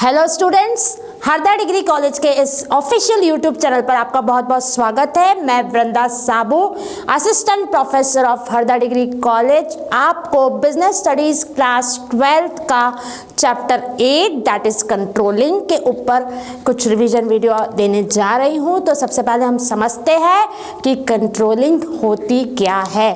Hello students, Harda degree college के इस official YouTube channel पर आपका बहुत बहुत स्वागत है। मैं Vrinda Sabu, assistant professor of Harda degree college, आपको बिजनेस स्टडीज क्लास 12th का चैप्टर 8 दैट इज कंट्रोलिंग के ऊपर कुछ रिवीजन वीडियो देने जा रही हूँ। तो सबसे पहले हम समझते हैं कि कंट्रोलिंग होती क्या है।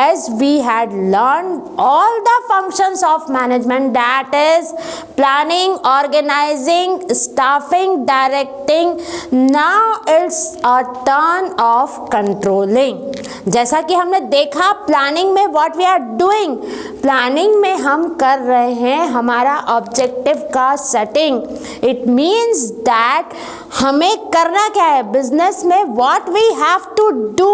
As we had learn all the functions of management that is planning, organising, staffing, directing. Now it's a turn of controlling. जैसा कि हमने देखा प्लानिंग में what we are doing, planning में हम कर रहे हैं हमारा ऑब्जेक्टिव का सेटिंग। इट मीन्स दैट हमें करना क्या है बिजनेस में, what we have to do,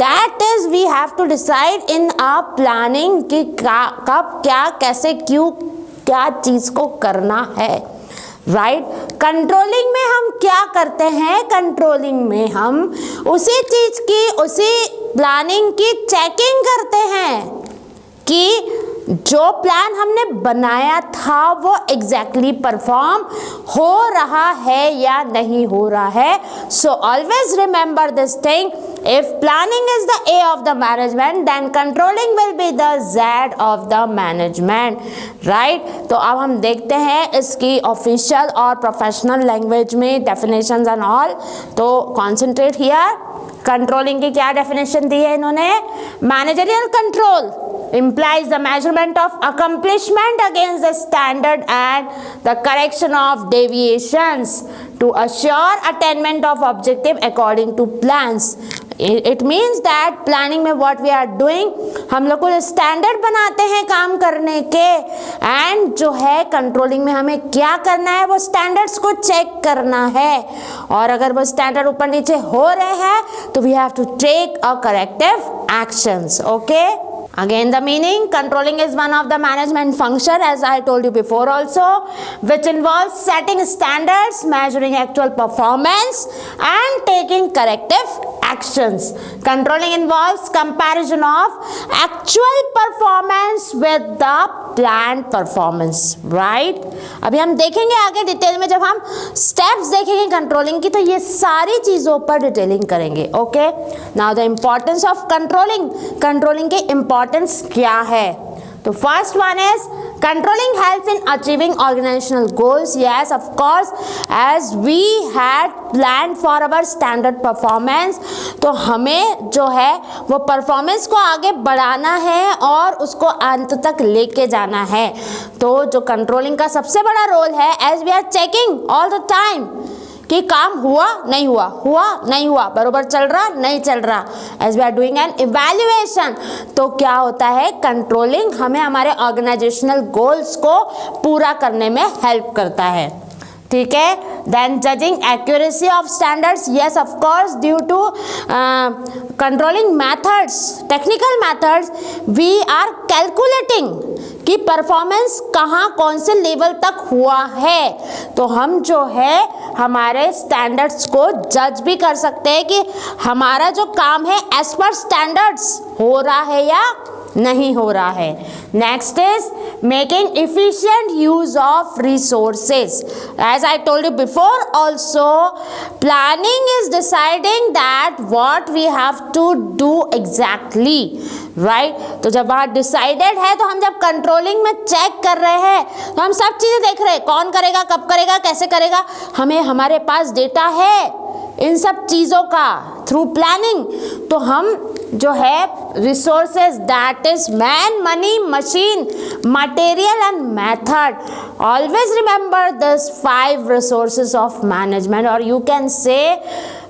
that is we have to decide in our planning कि कब क्या कैसे क्यों क्या चीज़ को करना है। राइट, कंट्रोलिंग में हम क्या करते हैं, कंट्रोलिंग में हम उसी चीज की, उसी प्लानिंग की चेकिंग करते हैं कि जो प्लान हमने बनाया था वो एग्जैक्टली परफॉर्म हो रहा है या नहीं हो रहा है। So always remember this thing, if planning is the A of the management then controlling will be the Z of the management, right? तो अब हम देखते हैं इसकी ऑफिशियल और प्रोफेशनल लैंग्वेज में डेफिनेशंस एंड ऑल। तो कॉन्सेंट्रेट हियर। कंट्रोलिंग की क्या डेफिनेशन दी है इन्होंने? Managerial control implies the measurement of accomplishment against the standard and the correction of deviations to assure attainment of objective according to plans. It means that planning में what we are doing, हम लोग को standard बनाते हैं काम करने के, and जो है कंट्रोलिंग में हमें क्या करना है वो स्टैंडर्ड्स को चेक करना है, और अगर वो स्टैंडर्ड ऊपर नीचे हो रहे हैं तो we have to take a corrective actions. Okay, again the meaning, controlling is one of the management function as I told you before also, which involves setting standards, measuring actual performance and taking corrective actions. Controlling involves comparison of actual performance with the planned performance, right? अभी हम देखेंगे आगे detail में, जब हम steps देखेंगे controlling की तो ये सारी चीजों पर डिटेलिंग करेंगे। Okay, now the importance of controlling, controlling की इम्पोर्टेंस क्या है? तो first one is controlling helps in achieving organizational goals. Yes, of course, as we had planned for our standard performance, तो हमें जो है वो परफॉर्मेंस को आगे बढ़ाना है और उसको अंत तक लेके जाना है। तो जो कंट्रोलिंग का सबसे बड़ा रोल है, as we are checking all the time कि काम हुआ नहीं हुआ, हुआ नहीं हुआ, बरोबर चल रहा नहीं चल रहा, as we are doing an evaluation. तो क्या होता है, कंट्रोलिंग हमें हमारे ऑर्गेनाइजेशनल गोल्स को पूरा करने में हेल्प करता है। ठीक है, then judging accuracy of standards, yes of course, due to controlling methods, technical methods, we are calculating कि परफॉर्मेंस कहाँ कौन से लेवल तक हुआ है। तो हम जो है हमारे स्टैंडर्ड्स को जज भी कर सकते हैं कि हमारा जो काम है एज पर स्टैंडर्ड्स हो रहा है या नहीं हो रहा है। Next is making efficient use of resources. As I told you before also, planning is deciding that what we have to do exactly, right? तो जब वहाँ डिसाइडेड है तो हम जब कंट्रोलिंग में चेक कर रहे हैं तो हम सब चीज़ें देख रहे हैं, कौन करेगा, कब करेगा, कैसे करेगा, हमें हमारे पास डेटा है इन सब चीज़ों का थ्रू प्लानिंग। तो हम जो है resources that is man, money, machine, material and method, always remember this 5 resources of management, or you can say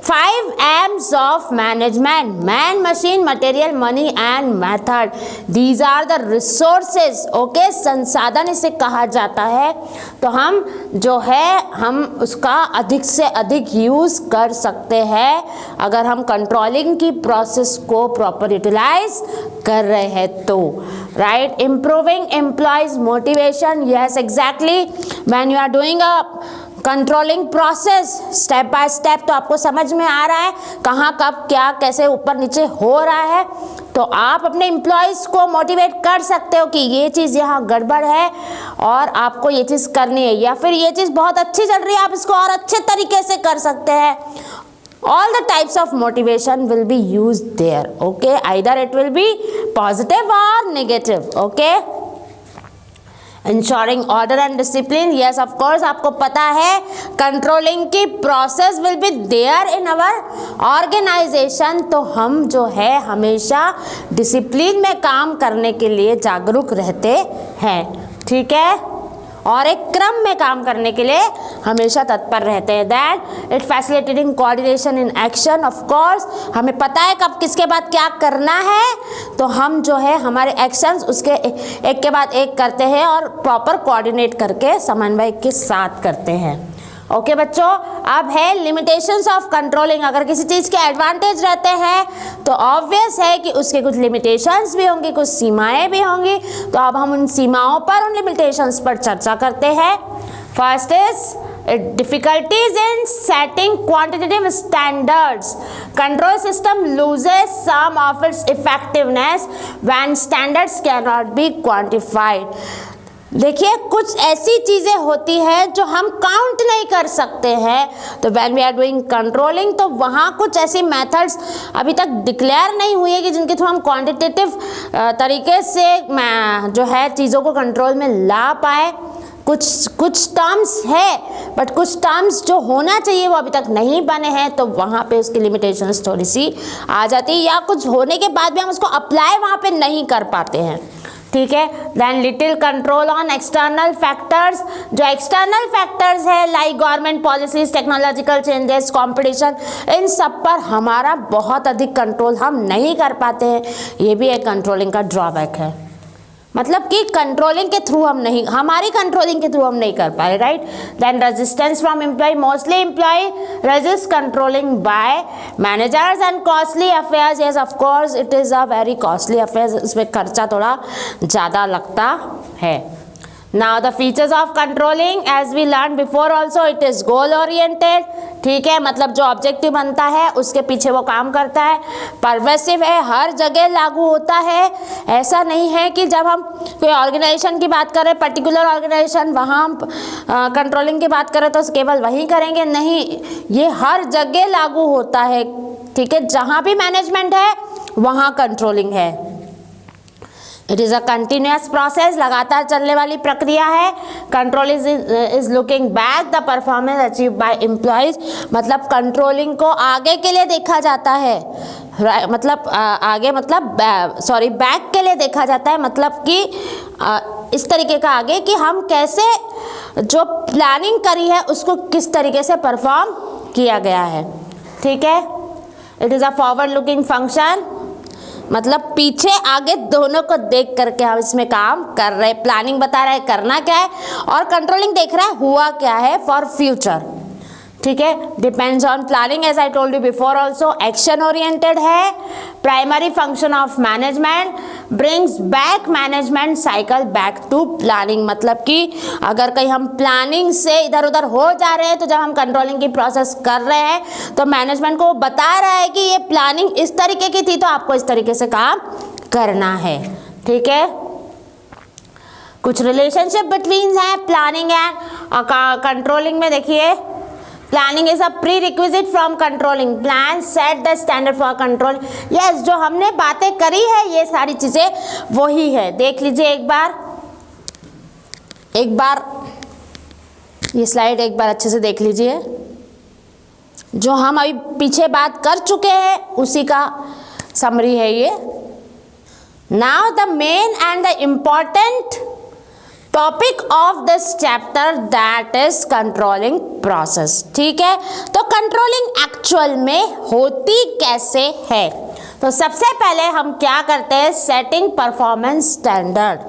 5 M's of management: man, machine, material, money and method. These are the resources. Okay, संसाधन इसे कहा जाता है। तो हम जो है हम उसका अधिक से अधिक यूज कर सकते हैं अगर हम कंट्रोलिंग की प्रोसेस को प्रॉपर यूटिलाइज कर रहे हैं तो, right? Improving employees motivation, yes exactly, when you are doing a controlling process step by step, तो आपको समझ में आ रहा है कहाँ कब क्या कैसे ऊपर नीचे हो रहा है। तो आप अपने एम्प्लॉयज़ को मोटिवेट कर सकते हो कि ये चीज़ यहाँ गड़बड़ है और आपको ये चीज़ करनी है, या फिर ये चीज़ बहुत अच्छी चल रही है, आप इसको और अच्छे तरीके से कर सकते हैं. All the types of motivation will be used there. Okay, either it will be positive or negative. Okay, ensuring order and discipline. Yes, of course, आपको पता है controlling की process will be there in our organization. तो हम जो है हमेशा discipline में काम करने के लिए जागरूक रहते हैं. ठीक है, और एक क्रम में काम करने के लिए हमेशा तत्पर रहते हैं. That it facilitating coordination in action. Of course हमें पता है कब किसके बाद क्या करना है, तो हम जो है हमारे एक्शंस उसके एक के बाद एक करते हैं और प्रॉपर कोऑर्डिनेट करके समन्वय के साथ करते हैं. ओके बच्चों, अब है लिमिटेशंस ऑफ कंट्रोलिंग. अगर किसी चीज़ के एडवांटेज रहते हैं तो ऑब्वियस है कि उसके कुछ लिमिटेशंस भी होंगी, कुछ सीमाएं भी होंगी. तो अब हम उन सीमाओं पर, उन लिमिटेशंस पर चर्चा करते हैं. First is difficulties in setting quantitative standards. Control system loses some of its effectiveness when standards cannot be quantified. देखिए, कुछ ऐसी चीज़ें होती हैं जो हम काउंट नहीं कर सकते हैं. तो when we are doing controlling, तो वहाँ कुछ ऐसी मेथड्स अभी तक डिक्लेयर नहीं हुई है कि जिनके थ्रू हम क्वांटिटेटिव तरीके से जो है चीज़ों को कंट्रोल में ला पाए. कुछ टर्म्स है, बट कुछ टर्म्स जो होना चाहिए वो अभी तक नहीं बने हैं, तो वहाँ पे उसकी लिमिटेशंस थोड़ी सी आ जाती है, या कुछ होने के बाद भी हम उसको अप्लाई वहाँ पे नहीं कर पाते हैं. ठीक है. Then little control on external factors. जो एक्सटर्नल फैक्टर्स है like government policies, technological changes, competition, इन सब पर हमारा बहुत अधिक कंट्रोल हम नहीं कर पाते हैं. ये भी एक कंट्रोलिंग का ड्रॉबैक है. मतलब कि कंट्रोलिंग के थ्रू हम नहीं, हमारी कंट्रोलिंग के थ्रू हम नहीं कर पाए. Right. Then resistance from employee. Mostly employee resist controlling by managers and costly affairs. Yes, of course it is a very costly affairs. इसमें खर्चा थोड़ा ज़्यादा लगता है. Now the features of controlling, as we learned before also, it is goal oriented. ठीक है, मतलब जो ऑब्जेक्टिव बनता है उसके पीछे वो काम करता है. परवेसिव है, हर जगह लागू होता है. ऐसा नहीं है कि जब हम कोई ऑर्गेनाइजेशन की बात करें, पर्टिकुलर ऑर्गेनाइजेशन, वहाँ हम कंट्रोलिंग की बात करें तो केवल वहीं करेंगे. नहीं, ये हर जगह लागू होता है. ठीक है, जहाँ भी मैनेजमेंट है वहाँ कंट्रोलिंग है. It is a continuous process, लगातार चलने वाली प्रक्रिया है. Control is looking back the performance achieve by employees. मतलब कंट्रोलिंग को आगे के लिए देखा जाता है. मतलब आगे, मतलब सॉरी, बैक के लिए देखा जाता है. मतलब कि इस तरीके का आगे कि हम कैसे जो प्लानिंग करी है उसको किस तरीके से परफॉर्म किया गया है. ठीक है. It is a forward looking function. मतलब पीछे आगे दोनों को देख करके हम इसमें काम कर रहे हैं. प्लानिंग बता रहा है करना क्या है, और कंट्रोलिंग देख रहा है हुआ क्या है फॉर फ्यूचर. ठीक है. Depends on planning, as I told you before also. Action oriented है. Primary function of management brings back management cycle back to planning. मतलब कि अगर कहीं हम प्लानिंग से इधर उधर हो जा रहे हैं, तो जब हम कंट्रोलिंग की प्रोसेस कर रहे हैं तो मैनेजमेंट को बता रहा है कि ये प्लानिंग इस तरीके की थी, तो आपको इस तरीके से काम करना है. ठीक है. कुछ रिलेशनशिप बिटवीन है प्लानिंग एंड कंट्रोलिंग में. देखिए, planning is a pre requisite from controlling. Plan set the standard for control. Yes, जो हमने बातें करी है ये सारी चीज़ें वही है. देख लीजिए एक बार ये स्लाइड एक बार अच्छे से देख लीजिए. जो हम अभी पीछे बात कर चुके हैं उसी का समरी है ये. Now the main and the important topic of this chapter that is controlling process. ठीक है. तो कंट्रोलिंग एक्चुअल में होती कैसे है? तो सबसे पहले हम क्या करते हैं, सेटिंग परफॉर्मेंस स्टैंडर्ड,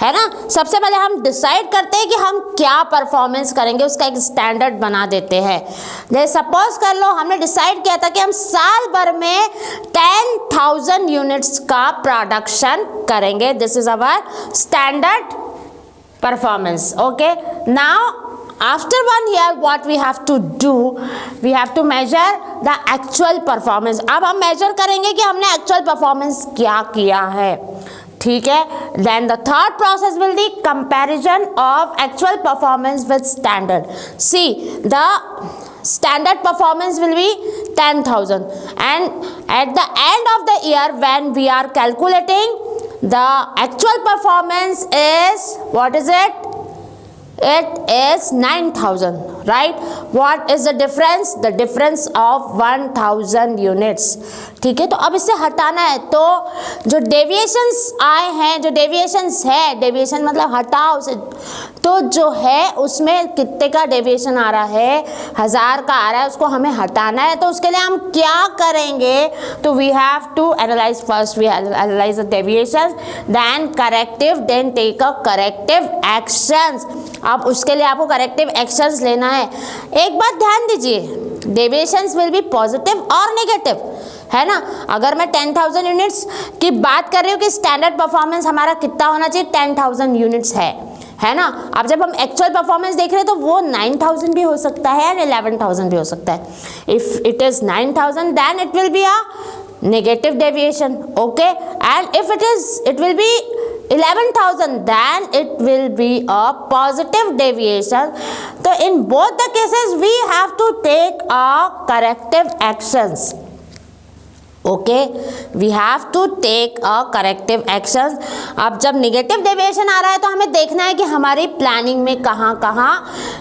है ना. सबसे पहले हम डिसाइड करते हैं कि हम क्या परफॉर्मेंस करेंगे, उसका एक स्टैंडर्ड बना देते हैं. जैसे सपोज कर लो हमने डिसाइड किया था कि हम साल भर में 10,000 यूनिट्स का प्रोडक्शन करेंगे. This is our standard performance. Okay. Now after 1 year what we have to do, we have to measure the actual performance. अब हम measure करेंगे कि हमने actual performance क्या किया है, ठीक है. Then the third process will be comparison of actual performance with standard. See, the standard performance will be 10,000, and at the end of the year when we are calculating the actual performance is, what is it? It is 9,000, right? What is the difference? The difference of 1,000 units. ठीक है, तो अब इसे हटाना है. तो जो deviations आए हैं, जो डेविएशंस है, डेविएशन मतलब हटाओ उसे, तो जो है उसमें कितने का डेविएशन आ रहा है, 1000 का आ रहा है, उसको हमें हटाना है. तो उसके लिए हम क्या करेंगे? तो we have to analyse first, we analyse the deviations, then corrective, then take a corrective actions. अब उसके लिए आपको करेक्टिव एक्शंस लेना है. एक बात ध्यान दीजिए, डेविएशंस विल बी पॉजिटिव और नेगेटिव, है ना. अगर मैं 10,000 यूनिट्स की बात कर रही हूँ कि स्टैंडर्ड परफॉर्मेंस हमारा कितना होना चाहिए, 10,000 यूनिट्स है ना. अब जब हम एक्चुअल परफॉर्मेंस देख रहे हैं तो वो 9,000 भी हो सकता है और 11,000 भी हो सकता है. If it is 9,000 then it will be a negative deviation, okay. And if it will be 11,000 then it will be a positive deviation. So in both the cases we have to take a corrective actions. Okay, we have to take a corrective actions. अब जब negative deviation आ रहा है तो हमें देखना है कि हमारी प्लानिंग में कहाँ कहाँ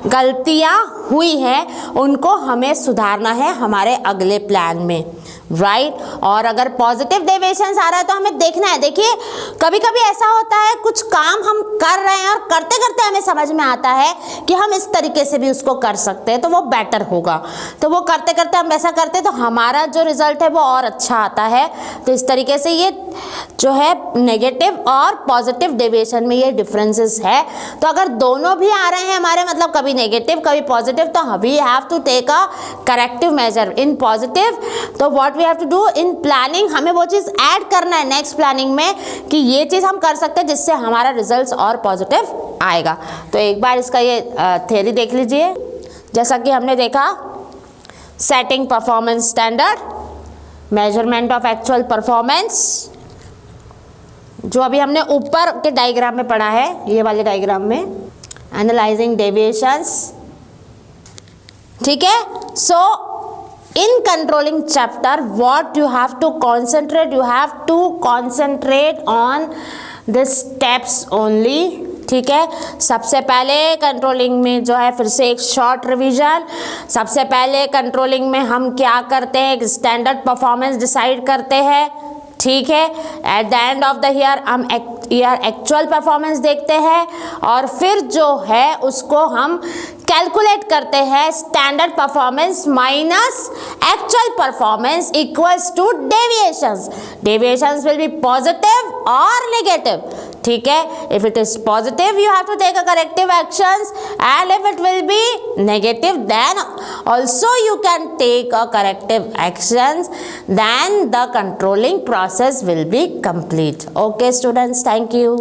गलतियाँ हुई हैं, उनको हमें सुधारना है हमारे अगले प्लान में, राइट. और अगर पॉजिटिव डेविएशंस आ रहा है तो हमें देखना है. देखिए, कभी कभी ऐसा होता है कुछ काम हम कर रहे हैं और करते करते हमें समझ में आता है कि हम इस तरीके से भी उसको कर सकते हैं तो वो बेटर होगा. तो वो करते करते हम वैसा करते हैं तो हमारा जो रिजल्ट है वो और अच्छा आता है. तो इस तरीके से ये जो है नेगेटिव और पॉजिटिव डेविएशन में ये डिफरेंसेस है. तो अगर दोनों भी आ रहे हैं हमारे, मतलब कभी नेगेटिव कभी पॉजिटिव, तो we have to take a corrective measure. In positive तो what we have to do in planning, हमें वो चीज़ ऐड करना है नेक्स्ट प्लानिंग में कि ये चीज़ हम कर सकते हैं जिससे हमारा रिजल्ट और पॉजिटिव आएगा. तो एक बार इसका ये थ्योरी देख लीजिए. जैसा कि हमने देखा, setting performance standard, measurement of actual performance, जो अभी हमने ऊपर के डायग्राम में पढ़ा है, ये वाले डायग्राम में, एनालाइजिंग डेविएशंस, ठीक है. So in controlling chapter what you have to concentrate, you have to concentrate on the steps only, ठीक है. सबसे पहले कंट्रोलिंग में जो है, फिर से एक शॉर्ट रिवीजन. सबसे पहले कंट्रोलिंग में हम क्या करते हैं, एक स्टैंडर्ड परफॉर्मेंस डिसाइड करते हैं, ठीक है. At the end of the year हम एक्चुअल परफॉर्मेंस देखते हैं और फिर जो है उसको हम कैलकुलेट करते हैं, standard performance minus actual performance equals to deviations. Deviations will be positive और नेगेटिव, ठीक है. If it is positive you have to take a corrective actions, and if it will be negative then also you can take a corrective actions, then the controlling process will be complete. Okay students, thank you.